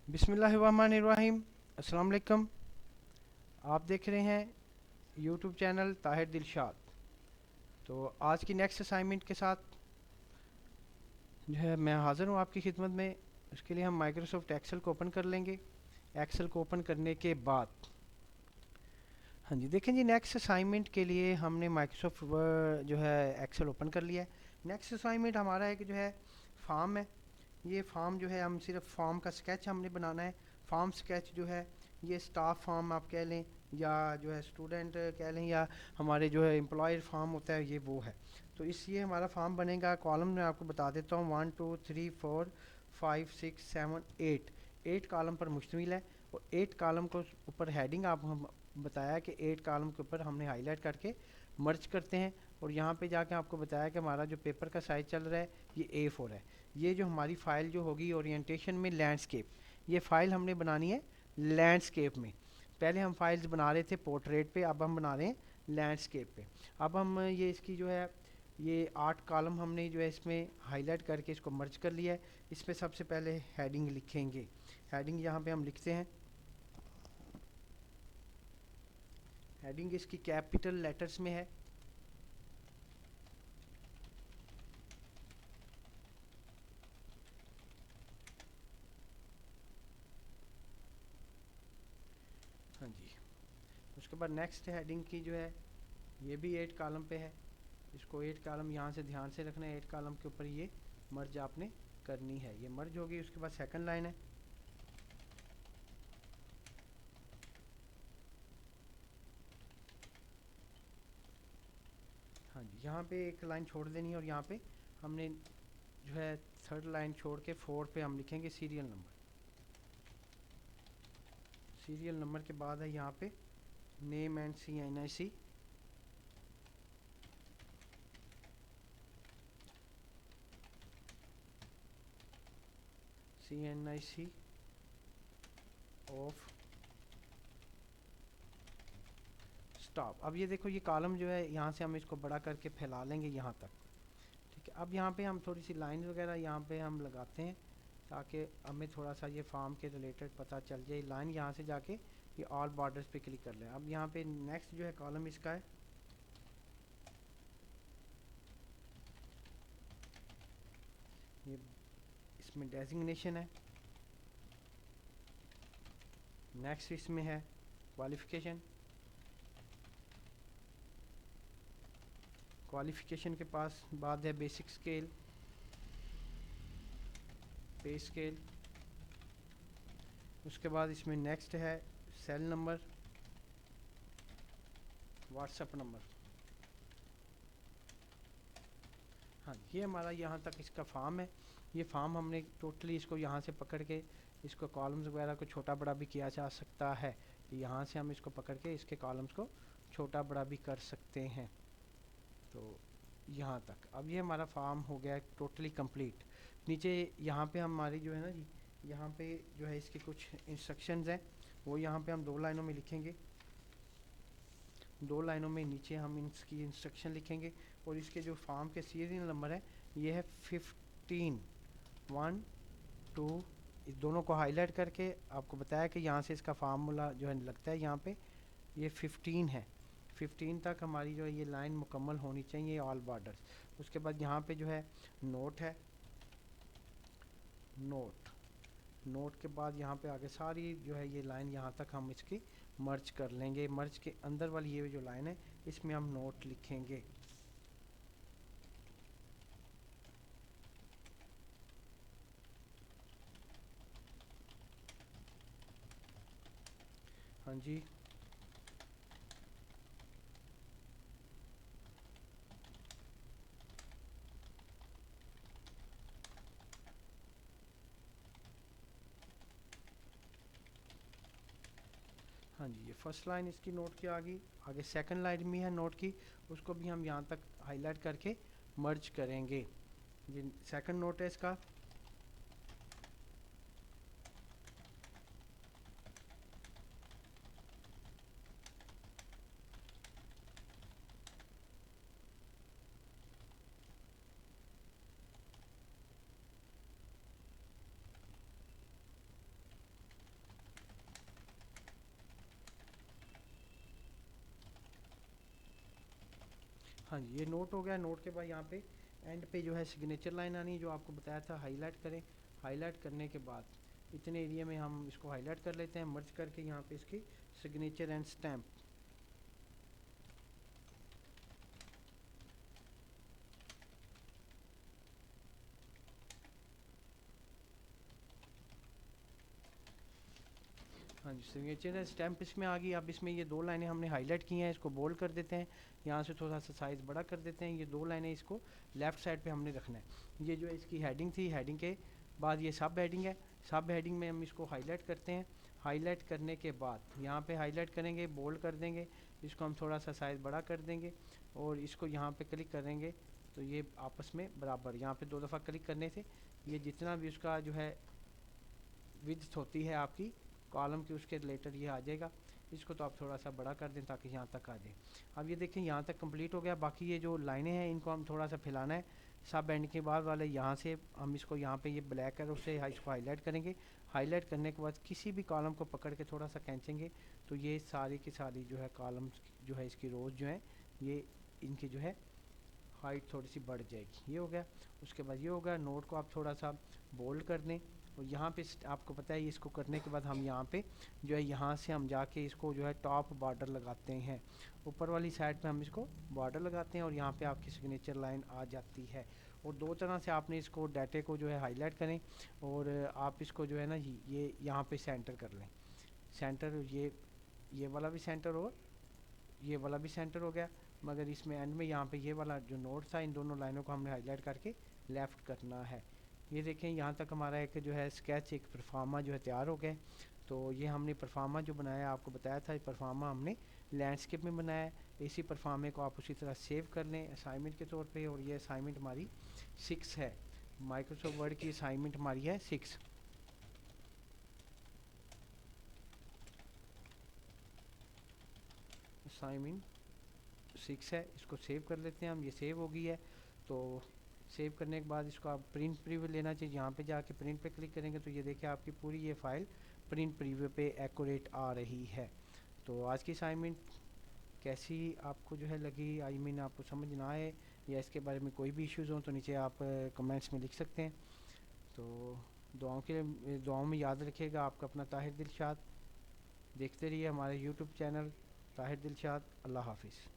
बिस्मिल्लाहिर्रहमानिर्रहीम। अस्सलाम वालेकुम। आप देख रहे हैं यूट्यूब चैनल ताहिर दिलशाद। तो आज की नेक्स्ट असाइनमेंट के साथ जो है मैं हाज़िर हूँ आपकी खिदमत में। उसके लिए हम माइक्रोसॉफ्ट एक्सेल को ओपन कर लेंगे। एक्सेल को ओपन करने के बाद हाँ जी, देखें जी, नेक्स्ट असाइनमेंट के लिए हमने माइक्रोसॉफ्ट जो है एक्सेल ओपन कर लिया है। नेक्स्ट असाइनमेंट हमारा है कि जो है फॉर्म है। ये फॉर्म जो है हम सिर्फ फॉर्म का स्केच हमने बनाना है। फॉर्म स्केच जो है ये स्टाफ फॉर्म आप कह लें या जो है स्टूडेंट कह लें या हमारे जो है एम्प्लॉयर फॉर्म होता है, ये वो है। तो इसलिए हमारा फॉर्म बनेगा। कॉलम मैं आपको बता देता हूँ, 1 2 3 4 5 6 7 8 8 कॉलम पर मुश्तमिल है। और 8 कॉलम को ऊपर हेडिंग आप हम बताया कि 8 कॉलम के ऊपर हमने हाईलाइट करके मर्ज करते हैं। और यहाँ पे जाके आपको बताया कि हमारा जो पेपर का साइज़ चल रहा है ये A4 है। ये जो हमारी फ़ाइल जो होगी ओरिएंटेशन में लैंडस्केप, ये फ़ाइल हमने बनानी है लैंडस्केप में। पहले हम फाइल्स बना रहे थे पोर्ट्रेट पे, अब हम बना रहे हैं लैंडस्केप पे। अब हम ये इसकी जो है ये 8 कॉलम हमने जो है इसमें हाईलाइट करके इसको मर्ज कर लिया है। इसमें सबसे पहले हेडिंग लिखेंगे। हेडिंग यहाँ पे हम लिखते हैं। हेडिंग इसकी कैपिटल लेटर्स में है। हाँ जी। उसके बाद नेक्स्ट हेडिंग की जो है ये भी 8 कॉलम पे है। इसको 8 कॉलम यहाँ से ध्यान से रखना है। 8 कॉलम के ऊपर ये मर्ज आपने करनी है। ये मर्ज होगी। उसके बाद सेकंड लाइन है। हाँ जी, यहाँ पे एक लाइन छोड़ देनी है और यहाँ पे हमने जो है थर्ड लाइन छोड़ के 4 पे हम लिखेंगे सीरियल नंबर। सीरियल नंबर के बाद है यहाँ पे name and CNIC। CNIC of staff. अब ये देखो, ये कॉलम जो है यहाँ से हम इसको बड़ा करके फैला लेंगे यहाँ तक। ठीक है। अब यहाँ पे हम थोड़ी सी लाइन वगैरह यहाँ पे हम लगाते हैं ताकि हमें थोड़ा सा ये फार्म के रिलेटेड पता चल जाए। लाइन यहाँ से जाके ये ऑल बॉर्डर्स पे क्लिक कर लें। अब यहाँ पे नेक्स्ट जो है कॉलम इसका है, ये इसमें डेजिग्नेशन है। नेक्स्ट इसमें है क्वालिफ़िकेशन। क्वालिफ़िकेशन के पास बाद है बेसिक स्केल, पे स्केल। उसके बाद इसमें नेक्स्ट है सेल नंबर, व्हाट्सएप नंबर। हाँ, ये हमारा यहाँ तक इसका फॉर्म है। ये फॉर्म हमने टोटली इसको यहाँ से पकड़ के इसको कॉलम्स वगैरह को छोटा बड़ा भी किया जा सकता है। यहाँ से हम इसको पकड़ के इसके कॉलम्स को छोटा बड़ा भी कर सकते हैं। तो यहाँ तक अब ये हमारा फॉर्म हो गया टोटली कंप्लीट। नीचे यहाँ पे हमारी जो है ना जी, यहाँ पे जो है इसके कुछ इंस्ट्रक्शंस हैं, वो यहाँ पे हम 2 लाइनों में लिखेंगे। 2 लाइनों में नीचे हम इसकी इंस्ट्रक्शन लिखेंगे। और इसके जो फॉर्म के सीरियल नंबर है ये है 15, 1 2। इस दोनों को हाईलाइट करके आपको बताया कि यहाँ से इसका फार्मूला जो है लगता है यहाँ पे ये 15 है। 15 तक हमारी जो है ये लाइन मुकम्मल होनी चाहिए ऑल बॉर्डर्स। उसके बाद यहाँ पे जो है नोट है। नोट नोट के बाद यहाँ पे आगे सारी जो है ये लाइन यहाँ तक हम इसकी मर्ज कर लेंगे। मर्ज के अंदर वाली ये जो लाइन है इसमें हम नोट लिखेंगे। हाँ जी। हाँ जी, ये फर्स्ट लाइन इसकी नोट की आ गई। आगे सेकंड लाइन भी है नोट की, उसको भी हम यहाँ तक हाईलाइट करके मर्ज करेंगे। जी, सेकंड नोट है इसका। हाँ जी, ये नोट हो गया। नोट के बाद यहाँ पे एंड पे जो है सिग्नेचर लाइन आनी है, जो आपको बताया था हाईलाइट करें। हाईलाइट करने के बाद इतने एरिया में हम इसको हाईलाइट कर लेते हैं, मर्ज करके यहाँ पे इसकी सिग्नेचर एंड स्टैम्प। हाँ जी, सिग्नेचर एंड स्टैम्प इसमें आ गई। अब इसमें ये दो लाइनें हमने हाईलाइट की हैं, इसको बोल्ड कर देते हैं, यहाँ से थोड़ा सा साइज़ बड़ा कर देते हैं। ये दो लाइनें इसको लेफ़्ट साइड पे हमने रखना है। ये जो है इसकी हेडिंग थी, हेडिंग के बाद ये सब हेडिंग है। सब हेडिंग में हम इसको हाईलाइट करते हैं। हाईलाइट करने के बाद यहाँ पे हाईलाइट करेंगे, बोल्ड कर देंगे, इसको हम थोड़ा सा साइज़ बड़ा कर देंगे और इसको यहाँ पे क्लिक करेंगे तो ये आपस में बराबर, यहाँ पे 2 दफ़ा क्लिक करने से ये जितना भी उसका जो है विड्थ होती है आपकी कॉलम की, उसके रिलेटेड ये आ जाएगा। इसको तो आप थोड़ा सा बड़ा कर दें ताकि यहाँ तक आ जाए। अब ये देखें यहाँ तक कंप्लीट हो गया। बाकी ये जो लाइनें हैं इनको हम थोड़ा सा फैलाना है। सब एंड के बाद वाले यहाँ से हम इसको यहाँ पे ये ब्लैक है उससे इसको हाईलाइट करेंगे। हाईलाइट करने के बाद किसी भी कॉलम को पकड़ के थोड़ा सा खींचेंगे तो ये सारी की सारी जो है कॉलम्स जो है इसकी रोज़ जो है ये इनकी जो है हाइट थोड़ी सी बढ़ जाएगी। ये हो गया। उसके बाद ये हो गया। नोट को आप थोड़ा सा बोल्ड कर दें और यहाँ पे आपको पता है इसको करने के बाद हम यहाँ पे जो है यहाँ से हम जाके इसको जो है टॉप बॉर्डर लगाते हैं। ऊपर वाली साइड पे हम इसको बॉर्डर लगाते हैं और यहाँ पे आपकी सिग्नेचर लाइन आ जाती है। और दो तरह से आपने इसको डाटे को जो है हाईलाइट करें और आप इसको जो है ना ये यहाँ पे सेंटर कर लें। सेंटर ये वाला भी सेंटर और ये वाला भी सेंटर हो गया। मगर इसमें एंड में यहाँ पे ये वाला जो नोट था, इन दोनों लाइनों को हमने हाईलाइट करके लेफ़्ट करना है। ये देखें यहाँ तक हमारा एक जो है स्केच, एक परफार्मा जो है तैयार हो गया। तो ये हमने परफार्मा जो बनाया आपको बताया था, ये परफार्मा हमने लैंडस्केप में बनाया है। इसी परफार्मे को आप उसी तरह सेव कर लें असाइनमेंट के तौर पे। और ये असाइनमेंट हमारी 6 है, माइक्रोसॉफ्ट वर्ड की असाइनमेंट हमारी है 6। असाइनमेंट 6 है, इसको सेव कर लेते हैं हम। ये सेव हो गई है। तो सेव करने के बाद इसको आप प्रिंट प्रीव्यू लेना चाहिए। यहाँ पे जाके प्रिंट पे क्लिक करेंगे तो ये देखिए आपकी पूरी ये फ़ाइल प्रिंट प्रीव्यू पे एक्यूरेट आ रही है। तो आज की असाइनमेंट कैसी आपको जो है लगी, आई मीन आपको समझ ना आए या इसके बारे में कोई भी इश्यूज़ हों तो नीचे आप कमेंट्स में लिख सकते हैं। तो दुआओं में याद रखिएगा आपका अपना ताहिर दिलशाद। देखते रहिए हमारे यूट्यूब चैनल ताहिर दिलशाद। अल्लाह हाफिज़।